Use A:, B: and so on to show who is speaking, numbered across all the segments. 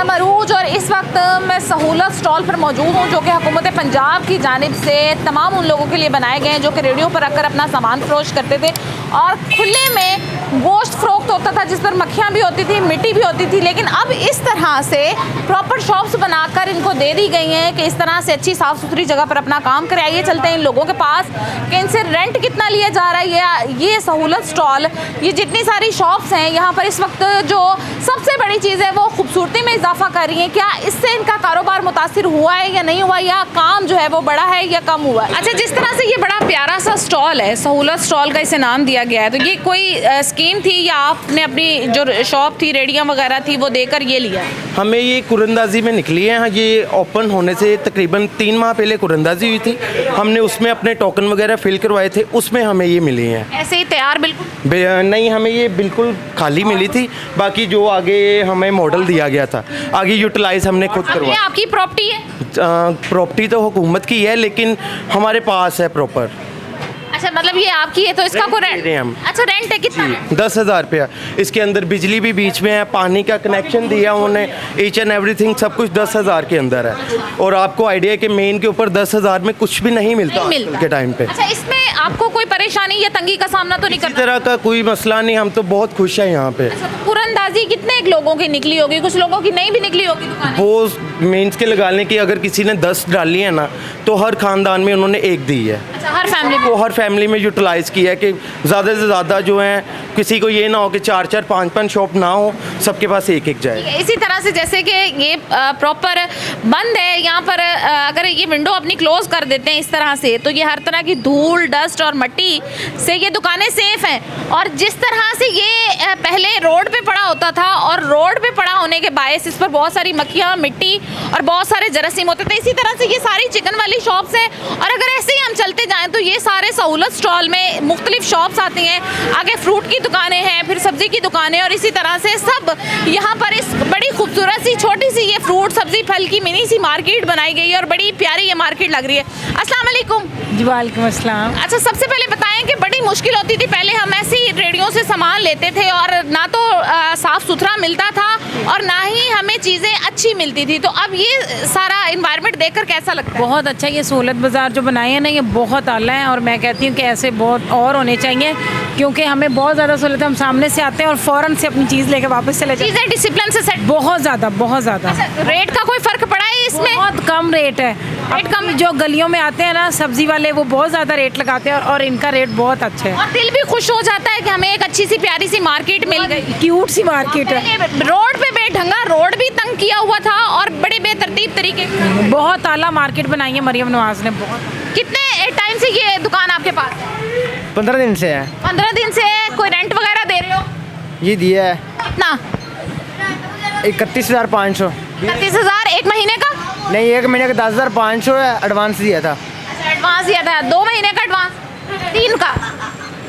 A: नाम अरूज और इस वक्त मैं सहूलत स्टॉल पर मौजूद हूँ जो कि हुकूमत पंजाब की जानिब से तमाम उन लोगों के लिए बनाए गए हैं जो कि रेडियो पर रखकर अपना सामान फरोश करते थे और खुले में गोश्त फरोख्त होता था जिस पर मक्खियाँ भी होती थी, मिट्टी भी होती थी। लेकिन अब इस तरह से प्रॉपर शॉप्स बनाकर इनको दे दी गई हैं कि इस तरह से अच्छी साफ़ सुथरी जगह पर अपना काम करें। आइए चलते हैं इन लोगों के पास कि इनसे रेंट कितना लिया जा रहा है। ये सहूलत स्टॉल, ये जितनी सारी शॉप्स हैं यहाँ पर इस वक्त जो सबसे बड़ी चीज़ है वो खूबसूरती में इजाफा कर रही है। क्या इससे इनका कारोबार मुतासिर हुआ है या नहीं हुआ, या काम जो है वो बड़ा है या कम हुआ है? अच्छा, जिस तरह से ये बड़ा प्यारा सा स्टॉल है, सहूलत स्टॉल का इसे नाम दिया गया है, तो ये कोई स्कीम थी या आपने अपनी जो शॉप थी, रेडियाँ वगैरह थी, वो देकर ये लिया?
B: हमें ये कुरंदाजी में निकली है। ये ओपन होने से तकरीबन 3 माह पहले कुरंदाजी हुई थी, हमने उसमें अपने टोकन वगैरह फिल करवाए थे, उसमें हमें ये मिली हैं।
A: ऐसे ही तैयार बिल्कुल
B: नहीं, हमें ये बिल्कुल खाली मिली थी। बाकी जो आगे हमें मॉडल दिया गया था आगे यूटिलाइज हमने खुद करवाया।
A: आपकी प्रॉपर्टी है?
B: प्रॉपर्टी तो हुकूमत की है लेकिन हमारे पास है प्रॉपर।
A: अच्छा, मतलब ये आपकी है तो इसका कोई
B: रेंट दे रहे हैं हम।
A: अच्छा, रेंट है कितना?
B: 10,000 रुपया। इसके अंदर बिजली भी बीच में है, पानी का कनेक्शन दिया उन्होंने, ईच एंड एवरीथिंग सब कुछ 10,000 के अंदर है। और आपको आइडिया है कि मेन के ऊपर 10,000 में कुछ भी नहीं मिलता के टाइम पे।
A: अच्छा, इसमें आपको कोई परेशानी या तंगी का सामना तो नहीं करना?
B: इस तरह का कोई मसला नहीं, हम तो बहुत खुश हैं यहाँ पे।
A: अच्छा, तो कुरंदाजी कितने लोगों की निकली होगी? कुछ लोगों की नहीं भी निकली होगी दुकान?
B: वो मेंस के लगाने की अगर किसी ने 10 डाली है ना तो हर खानदान में उन्होंने एक दी है।
A: अच्छा, हर फैमिली
B: को हर फैमिली में यूटिलाइज़ किया है कि ज़्यादा से ज़्यादा जो है किसी को ये ना हो कि 4-4 5-5 शॉप ना हो, सबके पास एक जाए।
A: इसी तरह से जैसे कि ये प्रॉपर बंद है यहाँ पर, अगर ये विंडो अपनी क्लोज कर देते हैं इस तरह से तो ये हर तरह की धूल, डस्ट और मिट्टी से ये दुकानें सेफ हैं। और जिस तरह से ये पहले रोड पे पड़ा होता था और रोड पे पड़ा होने के बायस इस पर बहुत सारी मक्खियाँ, मिट्टी और बहुत सारे जरासीम होते थे, इसी तरह से ये सारी चिकन वाली शॉप्स हैं। और अगर ऐसे ही हम चलते जाएँ तो ये सारे सहूलत स्टॉल में मुख्तलिफ शॉप्स आती हैं, आगे फ्रूट की दुकानें हैं, फिर सब्जी की दुकानें, और इसी तरह से सब यहाँ पर इस बड़ी खूबसूरत सी छोटी सी ये फ्रूट सब्जी फल की मिनी सी मार्केट बनाई गई है और बड़ी प्यारी ये मार्केट लग रही है। अस्सलाम वालेकुम।
C: जी वालेकुम अस्सलाम।
A: अच्छा, सबसे पहले बताएं कि बड़ी मुश्किल होती थी पहले, हम ऐसी रेडियो से सामान लेते थे और ना तो साफ़ सुथरा मिलता था और ना ही हमें चीज़ें अच्छी मिलती थी, तो अब ये सारा इन्वायरमेंट देखकर कैसा लगता है?
C: बहुत अच्छा, ये सहूलत बाज़ार जो बनाए हैं ना ये बहुत आला है और मैं कहती हूँ कि ऐसे बहुत और होने चाहिए क्योंकि हमें बहुत ज़्यादा सहूलत है। हम सामने से आते हैं और फ़ौरन से अपनी चीज़ लेकर वापस चले जाते हैं।
A: चीज़ें डिसिप्लिन से सेट?
C: बहुत ज़्यादा, बहुत ज़्यादा।
A: अच्छा, रेट का कोई फ़र्क पड़ा है इसमें?
C: बहुत कम रेट है। रेट कम, जो गलियों में आते हैं ना सब्जी वाले वो बहुत ज़्यादा रेट लगाते हैं और इनका रेट बहुत अच्छा है।
A: और दिल भी खुश हो जाता है कि हमें एक अच्छी सी प्यारी सी मार्केट मिल गई,
C: क्यूट सी मार्केट है।
A: रोड पे बेढंगा रोड भी तंग किया हुआ था और बड़े बेतरतीब तरीके।
C: बहुत आला मार्केट बनाई है मरियम नवाज ने। बहुत।
A: कितने टाइम से ये दुकान आपके पास?
D: 15 दिन से है।
A: 15 दिन से है। कोई रेंट वगैरह दे रहे हो?
D: ये दिया है
A: कितना?
D: 31,500।
A: 31,000 एक महीने का?
D: नहीं, एक महीने का 10,500 है, एडवांस दिया था।
A: अच्छा, एडवांस दिया था। 2 महीने का एडवांस? 3 का?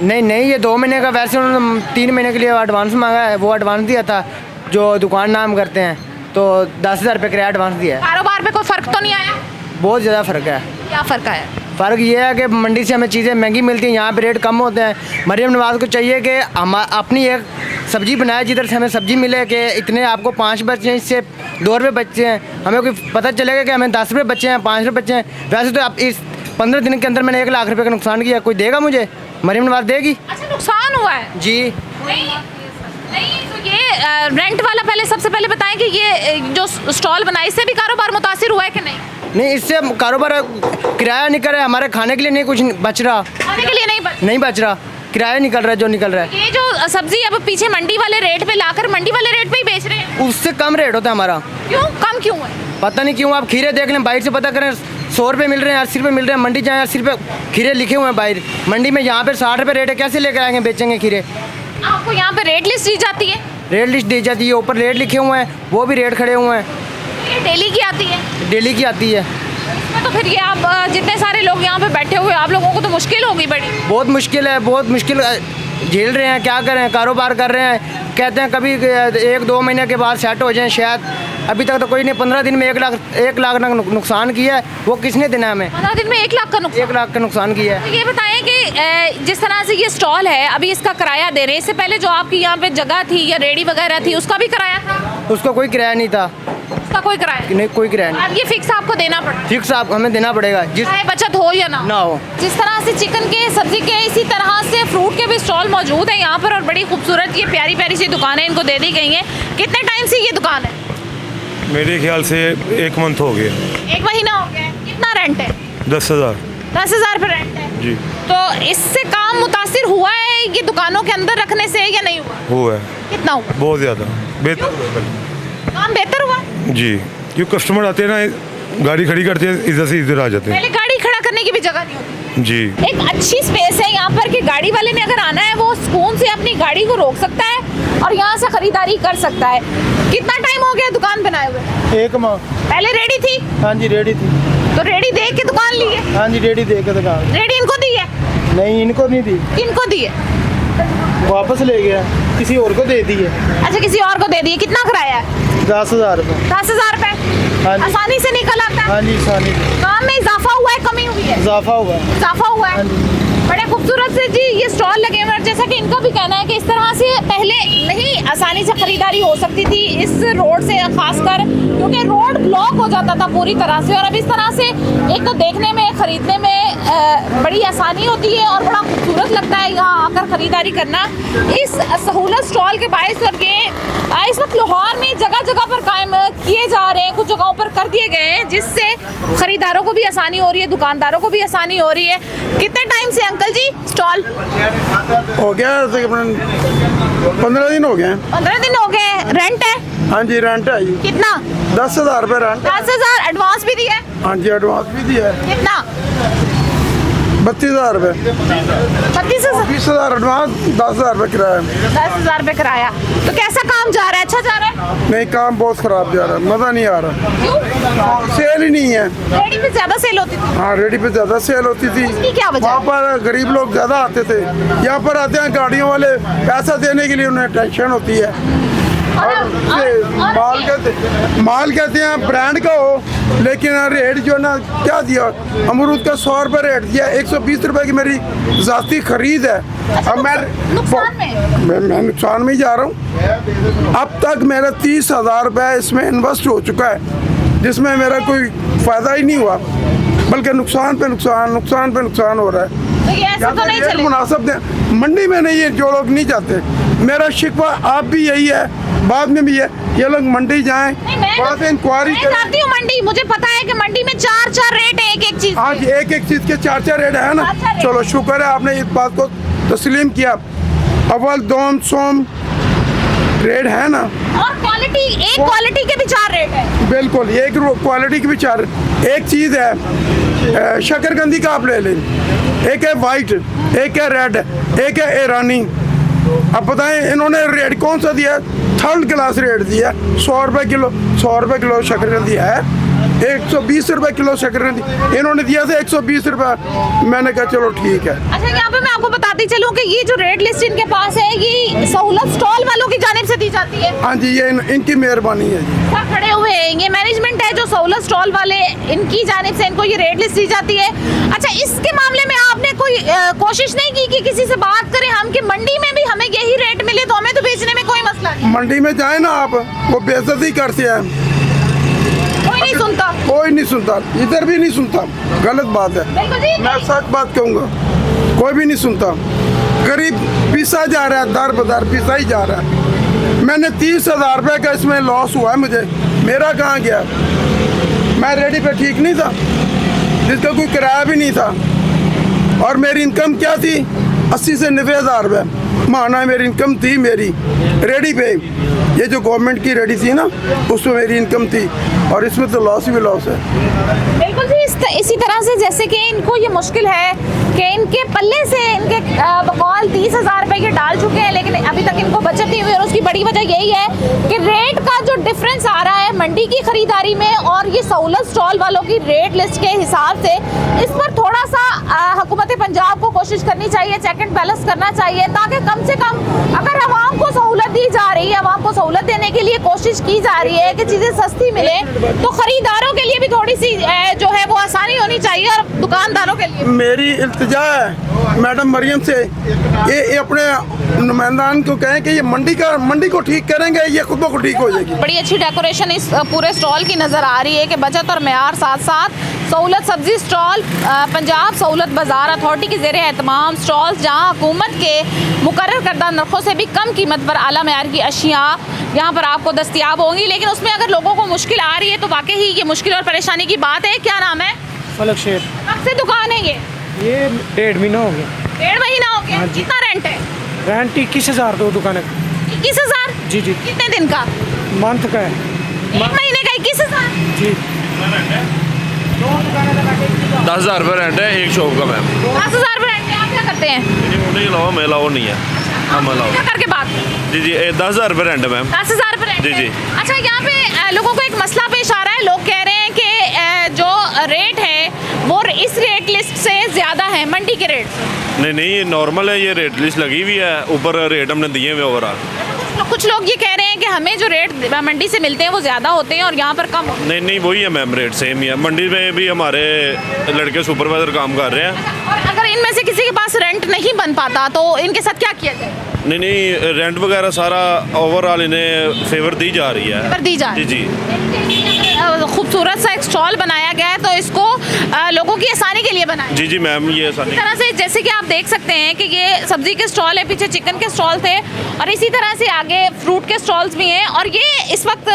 D: नहीं, ये 2 महीने का, वैसे उन्होंने 3 महीने के लिए एडवांस मांगा है, वो एडवांस दिया था जो दुकान नाम करते हैं, तो 10,000 रुपये किराया एडवांस दिया है।
A: कारोबार पे कोई फ़र्क तो नहीं आया?
D: बहुत ज़्यादा फ़र्क है।
A: क्या फ़र्क है?
D: फ़र्क ये है कि मंडी से हमें चीज़ें महंगी मिलती हैं, यहाँ पे रेट कम होते हैं। मरियम नवाज़ को चाहिए कि हम अपनी एक सब्ज़ी बनाए जिधर से हमें सब्ज़ी मिले कि इतने आपको 5 बच्चे हैं, इससे 2 रुपये बच्चे हैं, हमें कोई पता चलेगा कि हमें 10 रुपये बच्चे हैं, 5 रुपये बच्चे हैं। वैसे तो आप इस 15 दिन के अंदर मैंने 1 लाख रुपये का नुकसान किया, कोई देगा मुझे? मरियम नवाज़ देगी?
A: अच्छा, नुकसान हुआ है?
D: जी
A: नहीं, तो ये रेंट वाला पहले सबसे पहले बताएं कि ये जो स्टॉल बनाए इससे भी कारोबार मुतासिर हुआ है कि नहीं?
D: नहीं, इससे कारोबार किराया निकल रहा है, हमारे खाने के लिए नहीं कुछ बच रहा,
A: खाने के लिए नहीं
D: बच रहा, किराया निकल रहा है जो निकल रहा है।
A: ये जो सब्जी अब पीछे मंडी वाले रेट पे लाकर मंडी वाले रेट पे ही बेच रहे हैं?
D: उससे कम रेट होता है हमारा।
A: क्यों कम क्यों है?
D: पता नहीं क्यों। आप खीरे देख लें, बाहर से पता करें, 100 रुपये मिल रहे हैं, 80 रुपये मिल रहे हैं। मंडी जाएँ 80 रुपये खीरे लिखे हुए हैं बाहर, मंडी में यहाँ पे 60 रुपये रेट है, कैसे लेकर आएंगे बेचेंगे खीरे?
A: आपको यहाँ पे रेट लिस्ट दी जाती है?
D: रेट लिस्ट दी जाती है, ऊपर रेट लिखे हुए हैं, वो भी रेट खड़े हुए हैं।
A: ये डेली की आती है?
D: डेली की आती है।
A: इसमें तो फिर ये आप जितने सारे लोग यहाँ पे बैठे हुए आप लोगों को तो मुश्किल होगी बड़ी।
D: बहुत मुश्किल है, बहुत मुश्किल झेल रहे हैं, क्या करें, कारोबार कर रहे हैं, कहते हैं कभी 1-2 महीने के बाद सेट हो जाएं शायद। अभी तक तो कोई नहीं। 15 दिन में 1 लाख नुकसान किया है, वो किसने देना हमें?
A: 15 दिन में 1 लाख का नुकसान?
D: 1 लाख का नुकसान किया है।
A: तो ये बताएं कि जिस तरह से ये स्टॉल है अभी इसका किराया दे रहे हैं, इससे पहले जो आपकी यहाँ पे जगह थी या रेडी वगैरह थी उसका भी किराया था?
D: उसका कोई किराया नहीं था,
A: उसका कोई किराया
D: नहीं, कोई किराया नहीं।
A: अब ये फिक्स आपको देना पड़ता
D: फिक्स आप हमें देना पड़ेगा, जिस
A: चाहे बचत हो या ना
D: ना हो।
A: जिस तरह से चिकन के, सब्जी के, इसी तरह से फ्रूट के भी स्टॉल मौजूद है यहाँ पर और बड़ी खूबसूरत ये प्यारी प्यारी सी दुकानें इनको दे दी गई हैं। कितने टाइम से ये दुकान है?
E: मेरे ख्याल से 1 मंथ हो गया।
A: 1 महीना हो गया है। कितना रेंट है?
E: 10,000
A: 10,000 पे रेंट है।
E: जी।
A: तो इससे काम मुतासिर हुआ है ये दुकानों के अंदर रखने से या नहीं हुआ?
E: हुआ है,
A: कितना हुआ?
E: बहुत ज़्यादा बेहतर हुआ है।
A: काम बेहतर हुआ?
E: जी, क्यों कस्टमर आते हैं ना, गाड़ी खड़ी करते हैं, इधर से इधर आ जाते हैं।
A: पहले गाड़ी खड़ा करने की भी जगह नहीं होती।
E: जी।
A: एक अच्छी स्पेस है यहाँ पर कि गाड़ी वाले ने अगर आना है वो सुकून से अपनी गाड़ी को रोक सकता है और यहाँ से खरीदारी कर सकता है। कितना टाइम हो गया दुकान बनाए हुए?
D: 1 माह।
A: पहले रेडी थी?
D: हाँ जी, रेडी थी।
A: तो रेडी देख के दुकान ली है?
D: हाँ जी, रेडी दे के दुकान।
A: रेडी इनको दी है?
D: नहीं, इनको नहीं दी,
A: किनको दी है?
D: वापस ले गया, किसी और को दे दी है।
A: अच्छा, किसी और को दे दी है। कितना किराया है?
D: 10,000 रुपये।
A: 10,000 रुपए
D: हाँ जी।
A: आसानी से निकल आता है?
D: हाँ जी, सानी
A: काम में इजाफा हुआ है, कमी हुई है?
D: इजाफा हुआ है।
A: इजाफा हुआ है।
D: हाँ जी।
A: बड़े खूबसूरत से जी ये स्टॉल लगे हुए हैं। जैसा कि इनका भी कहना है कि इस तरह से पहले नहीं आसानी से खरीदारी हो सकती थी इस रोड से, खासकर क्योंकि रोड ब्लॉक हो जाता था पूरी तरह से। और अब इस तरह से एक तो देखने में, खरीदने में बड़ी आसानी होती है और बड़ा खूबसूरत लगता है यहाँ आकर खरीदारी करना। इस सहूलत स्टॉल के बायस और ये इस वक्त लाहौर में जगह जगह पर कायम किए जा रहे हैं, कुछ जगहों पर कर दिए गए हैं, जिससे खरीदारों को भी आसानी हो रही है, दुकानदारों को भी आसानी हो रही है। कितने टाइम से अंकल जी स्टॉल?
F: हो गया तकरीबन 15 दिन हो गए।
A: 15 दिन हो गए। रेंट है?
F: हाँ जी, रेंट है जी।
A: कितना?
F: 10,000 रुपये रेंट।
A: 10,000 एडवांस भी दिया है?
F: हाँ जी, एडवांस भी दिया है।
A: कितना?
F: 32,000 रुपये।
A: 32,000?
F: 20,000 एडवांस, 10,000 रुपये किराया।
A: 10,000 रुपये किराया। तो कैसा काम जा रहा है? अच्छा जा रहा है?
F: नहीं, काम बहुत ख़राब जा रहा है, मज़ा नहीं आ रहा।
A: क्यों?
F: सेल ही नहीं है।
A: रेडी पे ज्यादा सेल होती थी?
F: हाँ, रेडी पे ज़्यादा सेल होती थी।
A: उसकी क्या वजह?
F: वहाँ पर गरीब लोग ज़्यादा आते थे। यहाँ पर आते हैं गाड़ियों वाले, पैसा देने के लिए उन्हें टेंशन होती है। माल कहते हैं ब्रांड का हो, लेकिन रेट जो ना क्या दिया, अमरूद का 100 रुपये रेट दिया, 120 रुपये की मेरी ज़ाती खरीद है। अब
A: नुकसान में?
F: मैं नुकसान में ही जा रहा हूँ। अब तक मेरा 30,000 रुपये इसमें इन्वेस्ट हो चुका है, जिसमें मेरा कोई फ़ायदा ही नहीं हुआ, बल्कि नुकसान पे नुकसान हो रहा है।
A: तो ये ऐसे तो नहीं चलेगा।
F: मुनासिब दे, मंडी में नहीं है, जो लोग नहीं जाते। मेरा शिकवा आप भी यही है, बाद में भी है, ये लोग मंडी जाएं, वहाँ से इंक्वायरी
A: मैं जाती हूँ मंडी, मुझे पता है कि मंडी में 4 रेट है एक चीज।
F: हाँ जी, एक चीज़ के 4 रेट है ना।
A: 4 रेट।
F: चलो शुक्र है आपने इस बात को तस्लीम किया। अव्वल दोम सोम रेट है ना,
A: और क्वालिटी, एक क्वालिटी के भी 4 रेट है।
F: बिल्कुल, एक क्वालिटी की भी 4। एक चीज़ है शकरकंदी का आप ले लें, एक है वाइट, एक है रेड, एक है ईरानी। अब बताएं इन्होंने रेट कौन सा दिया? 3rd क्लास रेट दिया। 100 रुपये किलो, 100 रुपये किलो शकरकंदी है, 120 रुपये किलो शकरकंदी इन्होंने दिया था, 120 रुपये। मैंने कहा चलो ठीक है।
A: अच्छा, यहाँ पे मैं आपको बताती चलूँ कि ये जो रेट लिस्ट इनके पास है ये सहूलत स्टॉल वालों की जानिब से दी जाती है।
F: हाँ जी, ये इनकी मेहरबानी है जी।
A: सब खड़े हुए हैं, ये मैनेजमेंट है जो सहूलत स्टॉल वाले, इनकी जानिब से इनको ये रेट लिस्ट दी जाती है। अच्छा, इसके मामले में आपने कोई कोशिश नहीं की कि किसी से बात करें हम कि मंडी में भी हमें यही रेट मिले तो हमें तो बेचने में कोई मसला नहीं?
F: मंडी में जाए ना आप, वो बेइज्जती करते हैं,
A: कोई नहीं सुनता?
F: कोई नहीं सुनता, इधर भी नहीं सुनता। गलत बात है,
A: बिल्कुल जी।
F: मैं सच बात कहूँगा, कोई भी नहीं सुनता। गरीब पीसा जा रहा है, दर बदर पीसा ही जा रहा है। मैंने 30,000 रुपये का इसमें लॉस हुआ है मुझे, मेरा कहाँ गया? मैं रेडी पे ठीक नहीं था, जिसका कोई किराया भी नहीं था, और मेरी इनकम क्या थी? 80 से 90,000 रुपये माना मेरी इनकम थी। मेरी रेडी पे, ये जो गवर्नमेंट की रेडी थी ना, उसमें मेरी इनकम थी, और इसमें तो लॉस ही लॉस है।
A: बिल्कुल जी। इसी तरह से जैसे कि इनको ये मुश्किल है कि इनके पल्ले से इनके बकौल 30,000 रुपये के डाल चुके हैं, लेकिन अभी तक इनको बचत नहीं हुई। और उसकी बड़ी वजह यही है कि रेट का जो डिफरेंस आ रहा है मंडी की खरीदारी में और ये सहूलत स्टॉल वालों की रेट लिस्ट के हिसाब से, इस पर थोड़ा सा हुकूमत पंजाब को कोशिश करनी चाहिए, चेक एंड बैलेंस करना चाहिए, ताकि कम से कम अगर आवाम को सहूलत दी जा रही है, आवाम को सहूलत देने के लिए कोशिश की जा रही है कि चीज़ें सस्ती मिले, तो खरीदारों के लिए भी थोड़ी सी जो है वो आसानी होनी चाहिए और दुकानदारों के लिए
F: मेरी इल्तिजा है मैडम मरियम से, ये अपने नुमाइंदान को कहें कि ये मंडी को ठीक करेंगे, ये खुद को ठीक हो जाएगी।
A: बड़ी अच्छी डेकोरेशन इस पूरे स्टॉल की नज़र आ रही है कि बचत और मेयार साथ साथ सहूलत सब्जी स्टॉल पंजाब सहूलत बाज़ार अथॉरिटी की ज़ेर एहतमाम स्टॉल्स जहां हुकूमत के मुकर्रर करदा नरखों से भी कम कीमत पर आला मेयार की अशिया यहाँ पर आपको दस्तियाब होंगी। लेकिन उसमें अगर लोगों को मुश्किल आ रही है तो वाकई ही ये मुश्किल और परेशानी की बात है। क्या नाम है?
G: फलक शेर।
A: कब से दुकान है ये?
G: 1.5 महीना हो गया।
A: 1.5 महीना हो गया। कितना रेंट है?
G: रेंट 21,000 दो दुकान है।
A: 21,000?
G: जी जी।
A: कितने दिन का?
G: मंथ का है।
A: 1 महीने का 21,000?
G: जी।
H: 10,000 रुपये रेंट है एक शॉप का मैम।
A: 10,000 रुपये रेंट है। आप क्या करते हैं?
H: नहीं लाओ मैं लाओ नहीं है हम लाओ
A: क्या करके बात?
H: जी जी 10,000 रुपये रेंट है मैम।
A: 10,000 रुपये रेंट
H: जी,
A: है।
H: जी।
A: अच्छा यहाँ पे लोगों को एक मसला पेश आ रहा है। लोग कह रहे हैं कि जो रेट है वो इस रेट लिस्ट से ज़्यादा है मंडी के रेट।
H: नहीं ये नॉर्मल है, ये रेट लिस्ट लगी हुई है, ऊपर रेट हमने दिए हुए ओवरऑल।
A: कुछ लोग ये कह रहे हैं कि हमें जो रेट मंडी से मिलते हैं वो ज़्यादा होते हैं और यहाँ पर कम होते
H: नहीं वही है मैम, रेट सेम ही है। मंडी में भी हमारे लड़के सुपरवाइजर काम कर रहे हैं।
A: हैं। और अगर इनमें से किसी के पास रेंट नहीं बन पाता तो इनके साथ क्या किया जाए?
H: नहीं रेंट वगैरह सारा ओवरऑल इन्हें फेवर दी जा रही है।
A: पर दी जा
H: जी जी।
A: खूबसूरत सा एक स्टॉल बनाया गया है तो इसको लोगों की आसानी के लिए बनाया
H: जी जी मैम ये
A: इस तरह से जैसे कि आप देख सकते हैं कि ये सब्जी के स्टॉल है, पीछे चिकन के स्टॉल थे और इसी तरह से आगे फ्रूट के स्टॉल्स भी हैं और ये इस वक्त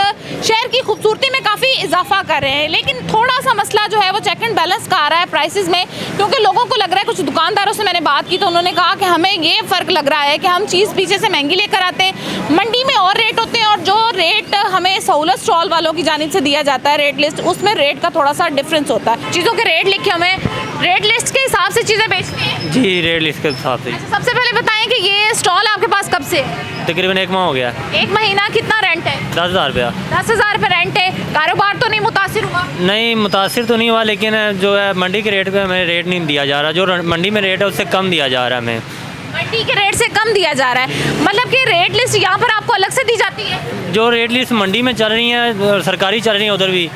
A: शहर की खूबसूरती में काफ़ी इजाफा कर रहे हैं। लेकिन थोड़ा सा मसला जो है वो चेक एंड बैलेंस का आ रहा है प्राइसेस में, क्योंकि लोगों को लग रहा है, कुछ दुकानदारों से मैंने बात की तो उन्होंने कहा कि हमें ये फ़र्क लग रहा है कि हम चीज़ पीछे से महंगी लेकर आते हैं, मंडी में और रेट होते हैं और जो रेट हमें सहूलत स्टॉल वालों की जानिब से दिया जाता है रेट लिस्ट, उसमें रेट का थोड़ा सा डिफरेंस होता है। चीज़ों के रेट लिखे हमें रेट लिस्ट के हिसाब से चीज़ें बेचते हैं।
G: जी रेट लिस्ट के हिसाब से।
A: सबसे पहले बताएं कि ये स्टॉल आपके पास कब से है?
G: तकरीबन 1 माह हो गया।
A: 1 महीना। कितना रेंट है?
G: 10,000 रुपया।
A: 10,000 रुपये रेंट है। कारोबार तो नहीं मुतासिर हुआ?
G: नहीं मुतासिर तो नहीं हुआ, लेकिन जो है मंडी के रेट पे हमें रेट नहीं दिया जा रहा, जो मंडी में रेट है उससे कम दिया जा रहा है हमें।
A: मंडी के रेट से कम दिया जा रहा है, मतलब कि रेट लिस्ट यहाँ पर आपको अलग से दी जाती है?
G: जो रेट लिस्ट मंडी में चल रही है सरकारी चल रही है उधर भी,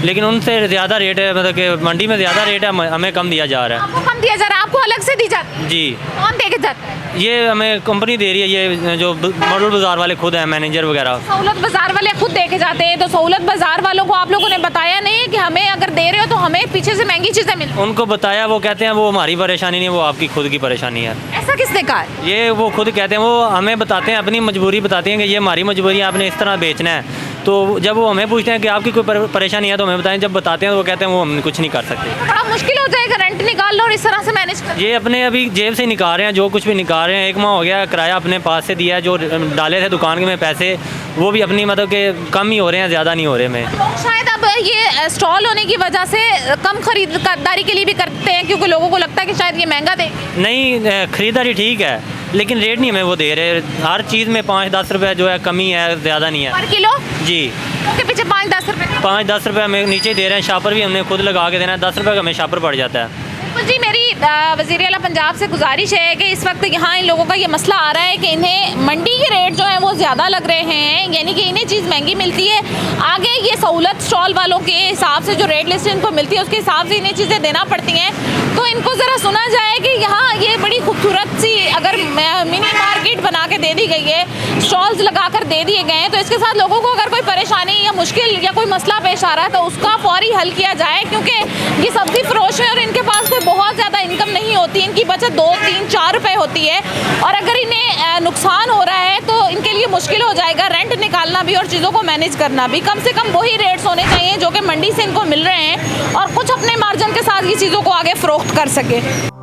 G: लेकिन उनसे ज़्यादा रेट है, मतलब कि मंडी में ज़्यादा रेट है, हमें कम दिया जा रहा है।
A: आपको कम दिया जा रहा है, आपको अलग से दी जाती है?
G: जी।
A: कौन दे के जाता है?
G: ये हमें कंपनी दे रही है, ये जो मॉडल बाज़ार वाले खुद हैं मैनेजर वगैरह।
A: सहूलत बाज़ार वाले खुद दे के जाते हैं, तो सहूलत बाज़ार वालों को आप लोगों ने बताया नहीं है कि हमें अगर दे रहे हो तो हमें पीछे से महंगी चीज़ें मिल?
G: उनको बताया, वो कहते हैं वो हमारी परेशानी नहीं, वो आपकी खुद की परेशानी है।
A: ऐसा किसने कहा?
G: ये वो खुद कहते हैं, वो हमें बताते हैं, अपनी मजबूरी बताते हैं कि ये हमारी मजबूरी है, आपने इस तरह बेचना है। तो जब वो हमें पूछते हैं कि आपकी कोई परेशानी है तो हमें बताएं, जब बताते हैं तो वो कहते हैं वो हम कुछ नहीं कर सकते।
A: बड़ा मुश्किल हो जाएगा रेंट निकाल लो और इस तरह से मैनेज कर।
G: ये अपने अभी जेब से निकाल रहे हैं, जो कुछ भी निकाल रहे हैं। 1 माह हो गया, किराया अपने पास से दिया है, जो डाले थे दुकान में पैसे वो भी अपनी मतलब कि कम ही हो रहे हैं, ज़्यादा नहीं हो रहे हमें।
A: लोग शायद अब ये स्टॉल होने की वजह से कम खरीदारी के लिए भी करते हैं, क्योंकि लोगों को लगता है कि शायद ये महंगा दे।
G: नहीं खरीदारी ठीक है, लेकिन रेट नहीं हमें वो दे रहे। हर चीज़ में 5-10 रुपये जो है कमी है, ज़्यादा नहीं है।
A: पर किलो?
G: जी।
A: के पीछे 5-10 रुपये?
G: 5-10 रुपये हमें नीचे दे रहे हैं। शापर भी हमने खुद लगा के देना है, 10 रुपये का हमें शापर पड़ जाता है।
A: बिल्कुल जी, मेरी वज़ीर आला पंजाब से गुजारिश है कि इस वक्त यहाँ इन लोगों का ये मसला आ रहा है कि इन्हें मंडी के रेट जो हैं वो ज़्यादा लग रहे हैं, यानी कि इन्हें चीज़ महंगी मिलती है। आगे ये सहूलत स्टॉल वालों के हिसाब से जो रेट लिस्ट इनको मिलती है उसके हिसाब से इन्हें चीज़ें देना पड़ती हैं। तो इनको ज़रा सुना जाए कि यहाँ ये बड़ी खूबसूरत सी अगर मिनी मार्केट बना के दे दी गई है, स्टॉल्स लगा कर दे दिए गए हैं, तो इसके साथ लोगों को अगर कोई परेशानी या मुश्किल या कोई मसला पेश आ रहा है तो उसका फौरी हल किया जाए, क्योंकि ये सब्ज़ी फरोश है और इनके पास कोई बहुत ज़्यादा इनकम नहीं होती, इनकी बचत 2-3-4 रुपए होती है और अगर इन्हें नुकसान हो रहा है तो इनके लिए मुश्किल हो जाएगा रेंट निकालना भी और चीज़ों को मैनेज करना भी। कम से कम वही रेट्स होने चाहिए जो कि मंडी से इनको मिल रहे हैं और कुछ अपने मार्जिन के साथ ये चीज़ों को आगे फ़रोख्त कर सके।